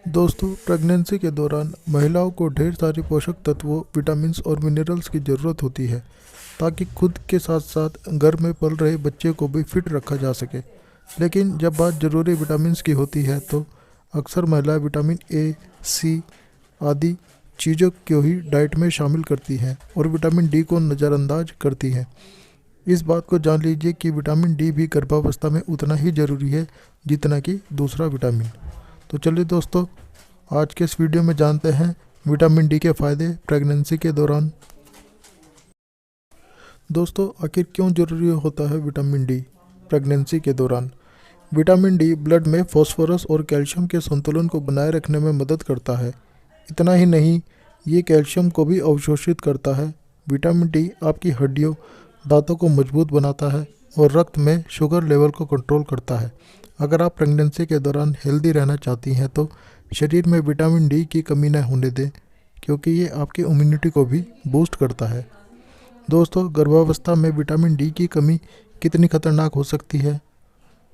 दोस्तों, प्रेगनेंसी के दौरान महिलाओं को ढेर सारे पोषक तत्वों, विटामिन्स और मिनरल्स की ज़रूरत होती है ताकि खुद के साथ साथ घर में पल रहे बच्चे को भी फिट रखा जा सके। लेकिन जब बात ज़रूरी विटामिन्स की होती है तो अक्सर महिलाएं विटामिन ए, सी आदि चीज़ों को ही डाइट में शामिल करती हैं और विटामिन डी को नज़रअंदाज करती हैं। इस बात को जान लीजिए कि विटामिन डी भी गर्भावस्था में उतना ही ज़रूरी है जितना कि दूसरा विटामिन। तो चलिए दोस्तों, आज के इस वीडियो में जानते हैं विटामिन डी के फ़ायदे प्रेगनेंसी के दौरान। दोस्तों, आखिर क्यों ज़रूरी होता है विटामिन डी प्रेगनेंसी के दौरान? विटामिन डी ब्लड में फास्फोरस और कैल्शियम के संतुलन को बनाए रखने में मदद करता है। इतना ही नहीं, ये कैल्शियम को भी अवशोषित करता है। विटामिन डी आपकी हड्डियों, दांतों को मजबूत बनाता है और रक्त में शुगर लेवल को कंट्रोल करता है। अगर आप प्रेगनेंसी के दौरान हेल्दी रहना चाहती हैं तो शरीर में विटामिन डी की कमी न होने दें, क्योंकि ये आपकी इम्यूनिटी को भी बूस्ट करता है। दोस्तों, गर्भावस्था में विटामिन डी की कमी कितनी खतरनाक हो सकती है?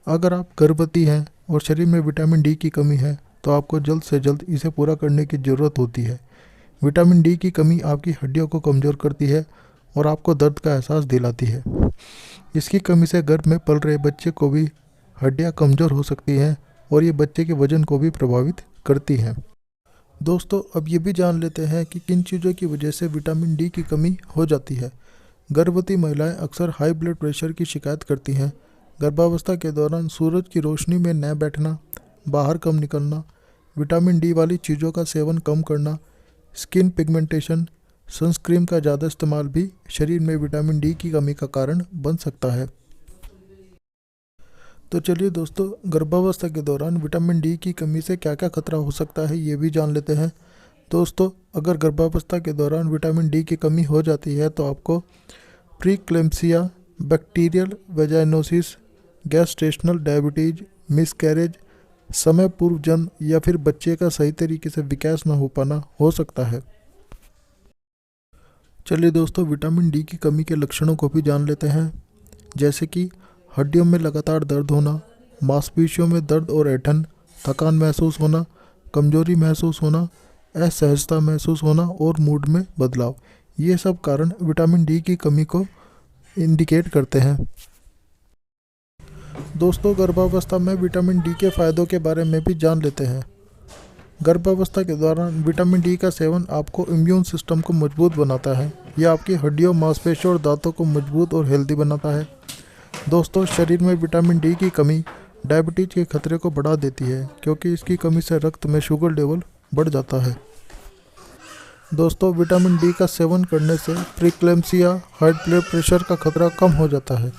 अगर आप गर्भवती हैं और शरीर में विटामिन डी की कमी है तो आपको जल्द से जल्द इसे पूरा करने की ज़रूरत होती है। विटामिन डी की कमी आपकी हड्डियों को कमज़ोर करती है और आपको दर्द का एहसास दिलाती है। इसकी कमी से गर्भ में पल रहे बच्चे को भी हड्डियां कमज़ोर हो सकती हैं और ये बच्चे के वजन को भी प्रभावित करती हैं। दोस्तों, अब ये भी जान लेते हैं कि किन चीज़ों की वजह से विटामिन डी की कमी हो जाती है। गर्भवती महिलाएं अक्सर हाई ब्लड प्रेशर की शिकायत करती हैं। गर्भावस्था के दौरान सूरज की रोशनी में न बैठना, बाहर कम निकलना, विटामिन डी वाली चीज़ों का सेवन कम करना, स्किन पिगमेंटेशन, सनस्क्रीन का ज़्यादा इस्तेमाल भी शरीर में विटामिन डी की कमी का कारण बन सकता है। तो चलिए दोस्तों, गर्भावस्था के दौरान विटामिन डी की कमी से क्या क्या खतरा हो सकता है ये भी जान लेते हैं। दोस्तों, अगर गर्भावस्था के दौरान विटामिन डी की कमी हो जाती है तो आपको preeclampsia, bacterial vaginosis, gestational diabetes, miscarriage, समय पूर्व जन्म या फिर बच्चे का सही तरीके से विकास न हो पाना हो सकता है। चलिए दोस्तों, विटामिन डी की कमी के लक्षणों को भी जान लेते हैं, जैसे कि हड्डियों में लगातार दर्द होना, मांसपेशियों में दर्द और ऐंठन, थकान महसूस होना, कमजोरी महसूस होना, असहजता महसूस होना और मूड में बदलाव। ये सब कारण विटामिन डी की कमी को इंडिकेट करते हैं। दोस्तों, गर्भावस्था में विटामिन डी के फ़ायदों के बारे में भी जान लेते हैं। गर्भावस्था के दौरान विटामिन डी का सेवन आपको इम्यून सिस्टम को मजबूत बनाता है। यह आपकी हड्डियों, मांसपेशियों और दांतों को मजबूत और हेल्दी बनाता है। दोस्तों, शरीर में विटामिन डी की कमी डायबिटीज के खतरे को बढ़ा देती है, क्योंकि इसकी कमी से रक्त में शुगर लेवल बढ़ जाता है। दोस्तों, विटामिन डी का सेवन करने से प्रीक्लेम्सिया, हाई ब्लड प्रेशर का खतरा कम हो जाता है।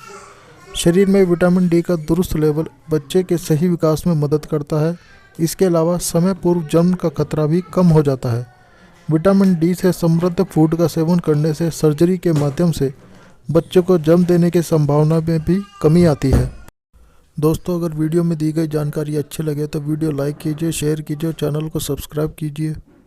शरीर में विटामिन डी का दुरुस्त लेवल बच्चे के सही विकास में मदद करता है। इसके अलावा समय पूर्व जन्म का खतरा भी कम हो जाता है। विटामिन डी से समृद्ध फूड का सेवन करने से सर्जरी के माध्यम से बच्चों को जन्म देने की संभावना में भी कमी आती है। दोस्तों, अगर वीडियो में दी गई जानकारी अच्छी लगे तो वीडियो लाइक कीजिए, शेयर कीजिए और चैनल को सब्सक्राइब कीजिए।